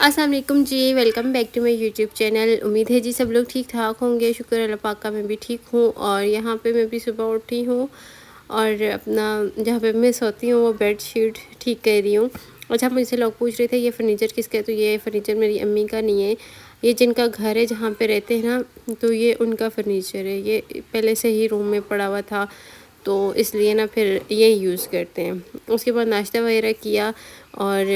अस्सलाम वालेकुम जी, welcome back to my YouTube channel. उम्मीद है जी सब लोग ठीक ठाक होंगे। शुक्र अल्लाह पाक का मैं भी ठीक हूँ। और यहाँ पे मैं भी सुबह उठी हूँ और अपना जहाँ पे मैं सोती हूँ वो बेड शीट ठीक कर रही हूँ। अच्छा, मुझसे लोग पूछ रहे थे ये फ़र्नीचर किसका है, तो ये फ़र्नीचर मेरी अम्मी का नहीं है, ये जिनका घर है जहाँ पे रहते हैं ना, तो ये उनका फ़र्नीचर है। ये पहले से ही रूम में पड़ा हुआ था, तो इसलिए ना फिर ये यूज़ करते हैं। उसके बाद नाश्ता वगैरह किया और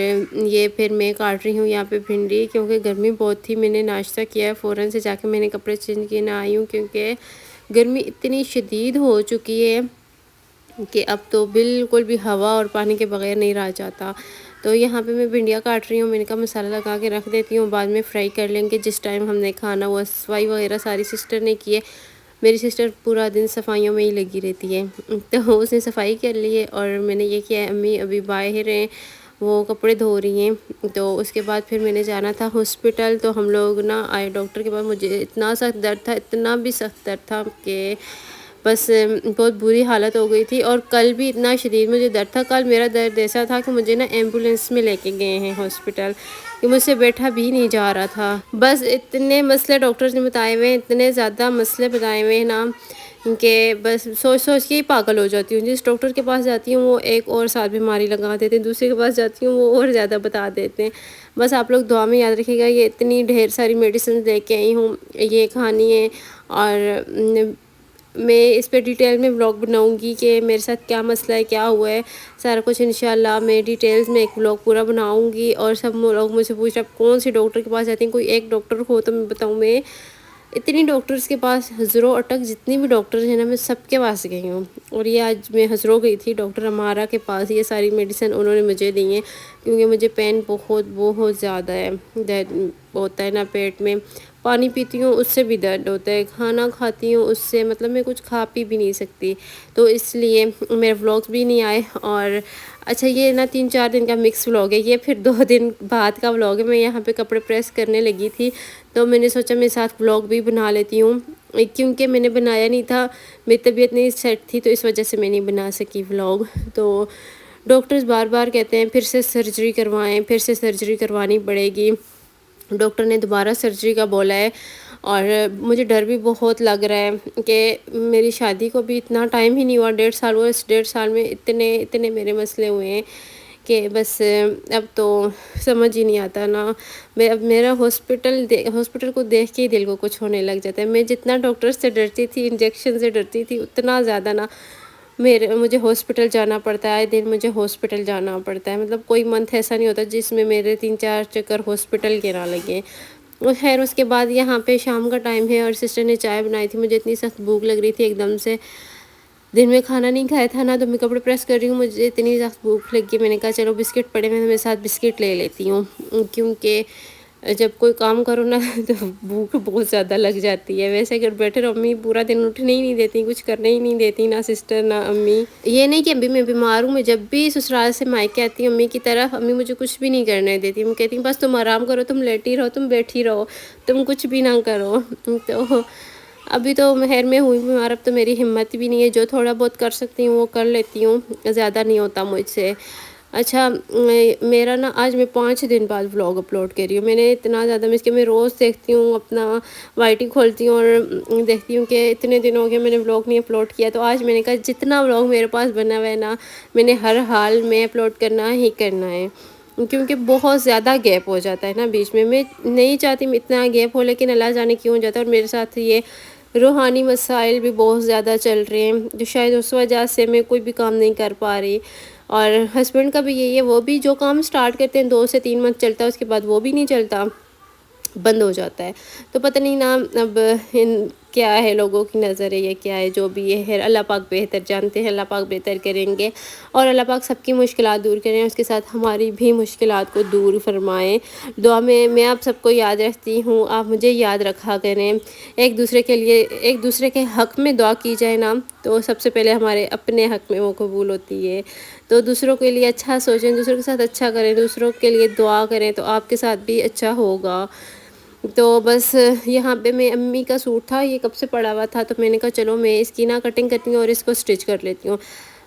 ये फिर मैं काट रही हूँ यहाँ पे भिंडी, क्योंकि गर्मी बहुत थी। मैंने नाश्ता किया, फ़ौरन से जाके मैंने कपड़े चेंज किए ना आई हूँ, क्योंकि गर्मी इतनी शदीद हो चुकी है कि अब तो बिल्कुल भी हवा और पानी के बगैर नहीं रहा जाता। तो यहाँ पे मैं भिंडियाँ काट रही हूँ। मैंने कहा मसाला लगा के रख देती हूँ, बाद में फ्राई कर लेंगे जिस टाइम हमने खाना। वो सफाई वगैरह सारी सिस्टर ने की है। मेरी सिस्टर पूरा दिन सफाइयों में ही लगी रहती है, तो उसने सफाई कर ली है और मैंने ये किया है। अम्मी अभी बाहर हैं, वो कपड़े धो रही हैं। तो उसके बाद फिर मैंने जाना था हॉस्पिटल, तो हम लोग ना आए डॉक्टर के पास। मुझे इतना सख्त दर्द था, इतना भी सख्त दर्द था कि बस बहुत बुरी हालत हो गई थी। और कल भी इतना शदीद मुझे दर्द था। कल मेरा दर्द ऐसा था कि मुझे ना एम्बुलेंस में लेके गए हैं हॉस्पिटल, कि मुझसे बैठा भी नहीं जा रहा था। बस इतने मसले डॉक्टर्स ने बताए हुए हैं, इतने ज़्यादा मसले बताए हुए हैं ना, कि बस सोच सोच के ही पागल हो जाती हूँ। जिस डॉक्टर के पास जाती हूँ वो एक और साथ बीमारी लगा देते हैं, दूसरे के पास जाती हूँ वो और ज़्यादा बता देते हैं। बस आप लोग दुआ में याद रखिएगा। ये इतनी ढेर सारी मेडिसिन लेके आई हूँ, ये खानी है। और मैं इस पे डिटेल में व्लॉग बनाऊंगी कि मेरे साथ क्या मसला है, क्या हुआ है, सारा कुछ इंशाल्लाह मैं डिटेल्स में एक व्लॉग पूरा बनाऊंगी। और सब लोग मुझसे पूछ रहे हैं आप कौन सी डॉक्टर के पास जाती हैं, कोई एक डॉक्टर हो तो मैं बताऊँ। मैं इतनी डॉक्टर्स के पास हज़रों अटक जितनी भी डॉक्टर्स हैं ना, मैं सबके पास गई हूँ। और ये आज मैं हज़रों गई थी डॉक्टर हमारा के पास। ये सारी मेडिसिन उन्होंने मुझे दी हैं, क्योंकि मुझे पेन बहुत बहुत ज़्यादा है। दर्द होता है ना पेट में, पानी पीती हूँ उससे भी दर्द होता है, खाना खाती हूँ उससे, मतलब मैं कुछ खा पी भी नहीं सकती। तो इसलिए मेरे व्लॉग्स भी नहीं आए। और अच्छा, ये ना 3-4 दिन का मिक्स व्लॉग है, ये फिर 2 दिन बाद का व्लॉग है। मैं यहाँ पे कपड़े प्रेस करने लगी थी, तो मैंने सोचा मैं साथ व्लॉग भी बना लेती हूँ, क्योंकि मैंने बनाया नहीं था। मेरी तबीयत नहीं सेट थी, तो इस वजह से मैं नहीं बना सकी व्लॉग। तो डॉक्टर्स बार बार कहते हैं फिर से सर्जरी करवाएं, फिर से सर्जरी करवानी पड़ेगी। डॉक्टर ने दोबारा सर्जरी का बोला है। और मुझे डर भी बहुत लग रहा है कि मेरी शादी को भी इतना टाइम ही नहीं हुआ, 1.5 साल हुआ। इस 1.5 साल में इतने इतने मेरे मसले हुए हैं कि बस अब तो समझ ही नहीं आता ना। मैं अब मेरा हॉस्पिटल को देख के ही दिल को कुछ होने लग जाता है। मैं जितना डॉक्टर से डरती थी, इंजेक्शन से डरती थी, उतना ज़्यादा ना मुझे हॉस्पिटल जाना पड़ता है। आए दिन मुझे हॉस्पिटल जाना पड़ता है। मतलब कोई मंथ ऐसा नहीं होता जिसमें मेरे 3-4 चक्कर हॉस्पिटल के ना लगे। और खैर उसके बाद यहाँ पे शाम का टाइम है और सिस्टर ने चाय बनाई थी। मुझे इतनी सख्त भूख लग रही थी एकदम से, दिन में खाना नहीं खाया था ना, तो मैं कपड़े प्रेस कर रही हूँ, मुझे इतनी सख्त भूख लगी। मैंने कहा चलो बिस्किट पड़े हैं, मेरे साथ बिस्किट ले लेती हूँ, क्योंकि जब कोई काम करो ना तो भूख बहुत ज़्यादा लग जाती है। वैसे अगर बैठे रहो, अम्मी पूरा दिन उठने ही नहीं देती, कुछ करने ही नहीं देती, ना सिस्टर ना अम्मी। ये नहीं कि अभी मैं बीमार हूँ, मैं जब भी ससुराल से मायके आती हूँ अम्मी की तरफ, अम्मी मुझे कुछ भी नहीं करने देती। मैं कहती हूँ बस तुम आराम करो, तुम लेटी रहो, तुम बैठी रहो, तुम कुछ भी ना करो। तो अभी तो खैर मैं हुई बीमार, अब तो मेरी हिम्मत भी नहीं है। जो थोड़ा बहुत कर सकती हूँ वो कर लेती हूँ, ज़्यादा नहीं होता मुझसे। अच्छा, मेरा ना आज मैं 5 दिन बाद व्लॉग अपलोड कर रही हूँ। मैंने इतना ज़्यादा मिस किया। मैं रोज़ देखती हूँ अपना वाईटी खोलती हूँ और देखती हूँ कि इतने दिन हो गए मैंने व्लॉग नहीं अपलोड किया। तो आज मैंने कहा जितना व्लॉग मेरे पास बना हुआ है ना, मैंने हर हाल में अपलोड करना ही करना है, क्योंकि बहुत ज़्यादा गैप हो जाता है ना बीच में। मैं नहीं चाहती मैं इतना गैप हो, लेकिन अल्लाह जाने क्यों हो जाता है। और मेरे साथ ये रूहानी मसाइल भी बहुत ज़्यादा चल रहे हैं, जो शायद उस वजह से मैं कोई भी काम नहीं कर पा रही। और हस्बैंड का भी यही है, वो भी जो काम स्टार्ट करते हैं 2 से 3 मंथ चलता है, उसके बाद वो भी नहीं चलता, बंद हो जाता है। तो पता नहीं ना अब इन क्या है, लोगों की नज़र है या क्या है, जो भी है अल्लाह पाक बेहतर जानते हैं, अल्लाह पाक बेहतर करेंगे। और अल्लाह पाक सबकी मुश्किलात दूर करें, उसके साथ हमारी भी मुश्किलात को दूर फरमाएं। दुआ में मैं आप सबको याद रखती हूँ, आप मुझे याद रखा करें। एक दूसरे के लिए, एक दूसरे के हक़ में दुआ की जाए ना, तो सबसे पहले हमारे अपने हक़ में वो कबूल होती है। तो दूसरों के लिए अच्छा सोचें, दूसरों के साथ अच्छा करें, दूसरों के लिए दुआ करें, तो आपके साथ भी अच्छा होगा। तो बस यहाँ पे मैं अम्मी का सूट था, ये कब से पड़ा हुआ था, तो मैंने कहा चलो मैं इसकी ना कटिंग करती हूँ और इसको स्टिच कर लेती हूँ।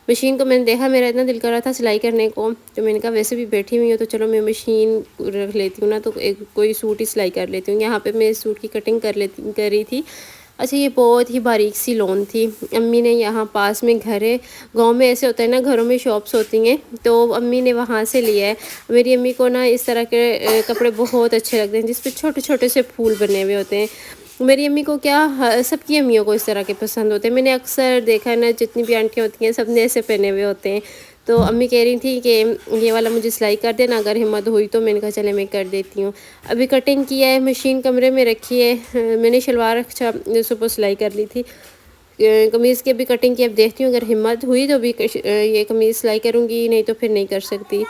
مشین کو میں نے دیکھا، میرا اتنا دل کر رہا تھا سلائی کرنے کو، تو میں نے کہا ویسے بھی بیٹھی ہوئی ہوں تو چلو میں مشین رکھ لیتی ہوں نا، تو کوئی سوٹ ہی سلائی کر لیتی ہوں۔ یہاں پہ میں سوٹ کی کٹنگ کر رہی تھی۔ اچھا، یہ بہت ہی باریک سی لون تھی۔ امی نے یہاں پاس میں گھر ہے، گاؤں میں ایسے ہوتا ہے نا، گھروں میں شاپس ہوتی ہیں، تو امی نے وہاں سے لیا ہے۔ میری امی کو نا اس طرح کے کپڑے بہت اچھے لگتے ہیں جس پہ چھوٹے چھوٹے سے پھول بنے ہوئے ہوتے ہیں۔ میری امی کو کیا، سب کی امیوں کو اس طرح کے پسند ہوتے ہیں۔ میں نے اکثر دیکھا ہے نا، جتنی بھی آنٹیاں ہوتی ہیں سب نے ایسے پہنے ہوئے ہوتے ہیں۔ تو امی کہہ رہی تھی کہ یہ والا مجھے سلائی کر دینا اگر ہمت ہوئی تو۔ میں نے کہا چلے میں کر دیتی ہوں۔ ابھی کٹنگ کیا ہے، مشین کمرے میں رکھی ہے۔ میں نے شلوار اچھا صبح سلائی کر لی تھی، قمیض کی بھی کٹنگ کی۔ اب دیکھتی ہوں اگر ہمت ہوئی تو بھی یہ قمیض سلائی کروں گی، نہیں تو پھر نہیں کر سکتی،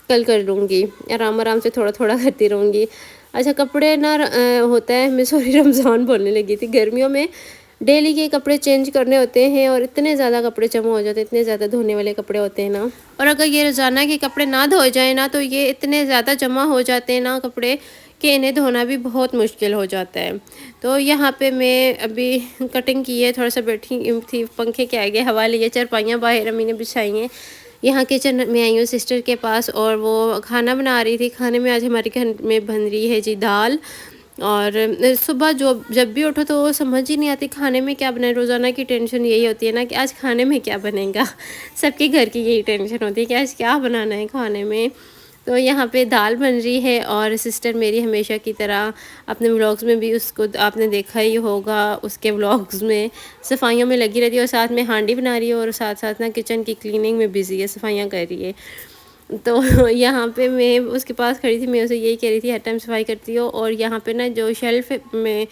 کل کر لوں گی، آرام آرام سے تھوڑا تھوڑا کرتی رہوں گی۔ اچھا، کپڑے نا ہوتا ہے، میں سوری رمضان بولنے لگی تھی، گرمیوں میں ڈیلی کے کپڑے چینج کرنے ہوتے ہیں اور اتنے زیادہ کپڑے جمع ہو جاتے ہیں، اتنے زیادہ دھونے والے کپڑے ہوتے ہیں نا، اور اگر یہ روزانہ کے کپڑے نہ دھوئے جائیں نا تو یہ اتنے زیادہ جمع ہو جاتے ہیں نا کپڑے کہ انہیں دھونا بھی بہت مشکل ہو جاتا ہے۔ تو یہاں پہ میں ابھی کٹنگ کی ہے، تھوڑا سا بیٹھی تھی پنکھے کے آگے، ہوا لیے، چارپائیاں باہر امی نے بچھائی ہیں۔ یہاں کچن میں آئی ہوں سسٹر کے پاس، اور وہ کھانا بنا رہی تھی۔ کھانے میں آج ہمارے گھر میں بن رہی ہے جی دال، اور صبح جب بھی اٹھو تو سمجھ ہی نہیں آتی کھانے میں کیا بنائے۔ روزانہ کی ٹینشن یہی ہوتی ہے نا کہ آج کھانے میں کیا بنے گا، سب کے گھر کی یہی ٹینشن ہوتی ہے کہ آج کیا بنانا ہے کھانے میں۔ تو یہاں پہ دال بن رہی ہے، اور سسٹر میری ہمیشہ کی طرح اپنے ولاگز میں بھی، اس کو آپ نے دیکھا ہی ہوگا، اس کے ولاگز میں صفائیوں میں لگی رہتی ہے، اور ساتھ میں ہانڈی بنا رہی ہے، اور ساتھ ساتھ نا کچن کی کلیننگ میں بزی ہے، صفائیاں کر رہی ہے۔ تو یہاں پہ میں اس کے پاس کھڑی تھی، میں اسے یہی کہہ رہی تھی ہر ٹائم صفائی کرتی ہو۔ اور یہاں پہ نا جو شیلف میں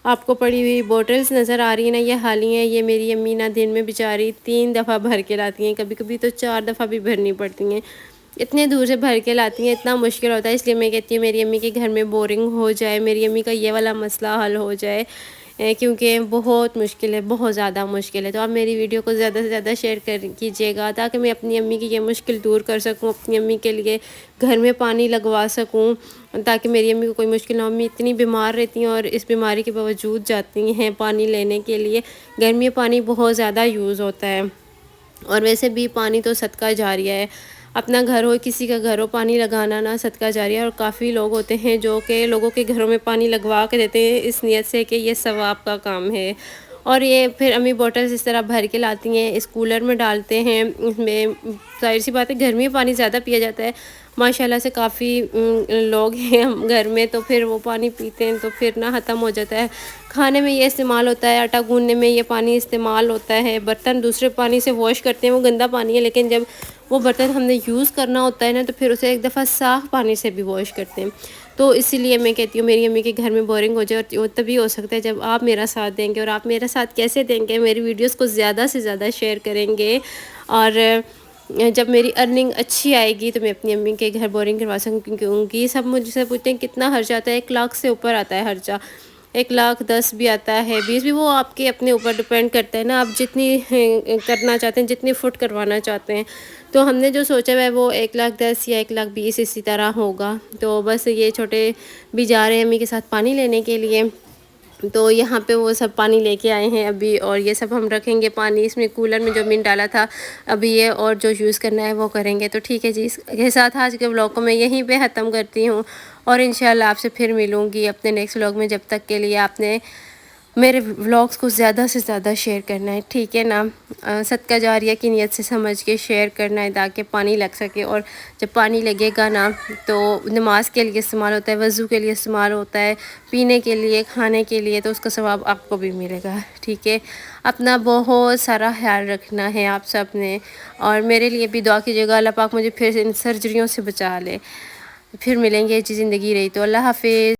آپ کو پڑی ہوئی بوٹلز نظر آ رہی ہیں نا، یہ حالی ہیں، یہ میری امی نا دن میں بیچاری 3 دفعہ بھر کے لاتی ہیں، کبھی کبھی تو 4 دفعہ بھی بھرنی پڑتی ہیں، اتنے دور سے بھر کے لاتی ہیں، اتنا مشکل ہوتا ہے۔ اس لیے میں کہتی ہوں میری امی کے گھر میں بورنگ ہو جائے، میری امی کا یہ والا مسئلہ حل ہو جائے، کیونکہ بہت مشکل ہے، بہت زیادہ مشکل ہے۔ تو آپ میری ویڈیو کو زیادہ سے زیادہ شیئر کیجیے گا تاکہ میں اپنی امی کی یہ مشکل دور کر سکوں، اپنی امی کے لیے گھر میں پانی لگوا سکوں، تاکہ میری امی کو کوئی مشکل نہ ہو۔ امی اتنی بیمار رہتی ہیں اور اس بیماری کے باوجود جاتی ہیں پانی لینے کے لیے۔ گرمی میں پانی بہت زیادہ یوز ہوتا ہے، اور ویسے بھی پانی تو صدقہ جاریہ ہے، اپنا گھر ہو کسی کا گھر ہو، پانی لگانا نا صدقہ جاریہ ہے۔ اور کافی لوگ ہوتے ہیں جو کہ لوگوں کے گھروں میں پانی لگوا کے دیتے ہیں اس نیت سے کہ یہ ثواب کا کام ہے۔ اور یہ پھر امی بوٹلز اس طرح بھر کے لاتی ہیں، اس کولر میں ڈالتے ہیں، اس میں ظاہر سی بات ہے گرمی میں پانی زیادہ پیا جاتا ہے، ماشاءاللہ سے کافی لوگ ہیں ہم گھر میں، تو پھر وہ پانی پیتے ہیں تو پھر نہ ختم ہو جاتا ہے۔ کھانے میں یہ استعمال ہوتا ہے، آٹا گوندنے میں یہ پانی استعمال ہوتا ہے، برتن دوسرے پانی سے واش کرتے ہیں، وہ گندا پانی ہے، لیکن جب وہ برتن ہم نے یوز کرنا ہوتا ہے نا تو پھر اسے ایک دفعہ صاف پانی سے بھی واش کرتے ہیں۔ تو اسی لیے میں کہتی ہوں میری امی کے گھر میں بورنگ ہو جائے، اور تبھی ہو سکتا ہے جب آپ میرا ساتھ دیں گے۔ اور آپ میرا ساتھ کیسے دیں گے؟ میری ویڈیوز کو زیادہ سے زیادہ شیئر کریں گے، اور جب میری ارننگ اچھی آئے گی تو میں اپنی امی کے گھر بورنگ کروا سکوں گی۔ سب مجھ سے پوچھتے ہیں کتنا خرچہ آتا ہے، 1 لاکھ سے اوپر آتا ہے خرچہ، 1,10,00,000 بھی آتا ہے، 20 بھی، وہ آپ کے اپنے اوپر ڈپینڈ کرتا ہے نا، آپ جتنی کرنا چاہتے ہیں، جتنی فٹ کروانا چاہتے ہیں۔ تو ہم نے جو سوچا ہے وہ 1,10,00,000 یا 1,20,000 اسی طرح ہوگا۔ تو بس یہ چھوٹے بھی جا رہے ہیں امی کے ساتھ پانی لینے کے لیے، تو یہاں پہ وہ سب پانی لے کے آئے ہیں ابھی، اور یہ سب ہم رکھیں گے پانی اس میں کولر میں جو من ڈالا تھا ابھی یہ، اور جو یوز کرنا ہے وہ کریں گے۔ تو ٹھیک ہے جی، اس کے ساتھ آج کے ولاگ کو میں یہیں پہ ختم کرتی ہوں، اور انشاءاللہ آپ سے پھر ملوں گی اپنے نیکسٹ ولاگ میں۔ جب تک کے لیے آپ نے میرے ولاگز کو زیادہ سے زیادہ شیئر کرنا ہے، ٹھیک ہے نا، صدقہ جاریہ کی نیت سے سمجھ کے شیئر کرنا ہے تاکہ پانی لگ سکے۔ اور جب پانی لگے گا نا تو نماز کے لیے استعمال ہوتا ہے، وضو کے لیے استعمال ہوتا ہے، پینے کے لیے، کھانے کے لیے، تو اس کا ثواب آپ کو بھی ملے گا، ٹھیک ہے۔ اپنا بہت سارا خیال رکھنا ہے آپ سب نے، اور میرے لیے بھی دعا کیجیے گا اللہ پاک مجھے پھر ان سرجریوں سے بچا لے۔ پھر ملیں گے، زندگی رہی تو۔ اللہ حافظ۔